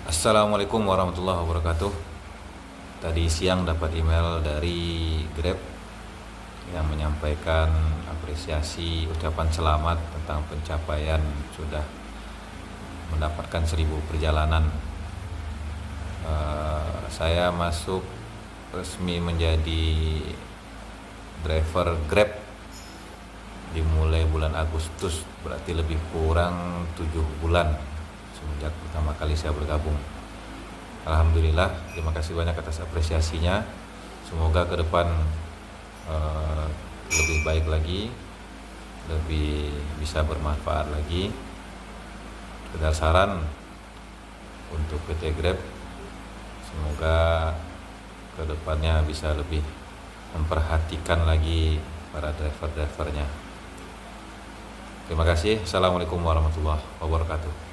Assalamualaikum warahmatullahi wabarakatuh. Tadi siang dapat email dari Grab yang menyampaikan apresiasi ucapan selamat tentang pencapaian sudah mendapatkan 1000 perjalanan. Saya masuk resmi menjadi driver Grab dimulai bulan Agustus, berarti lebih kurang 7 bulan semenjak pertama kali saya bergabung. Alhamdulillah, terima kasih banyak atas apresiasinya. Semoga ke depan lebih baik lagi, lebih bisa bermanfaat lagi. Sekedar saran untuk PT Grab, semoga ke depannya bisa lebih memperhatikan lagi para driver-drivernya. Terima kasih. Assalamualaikum warahmatullahi wabarakatuh.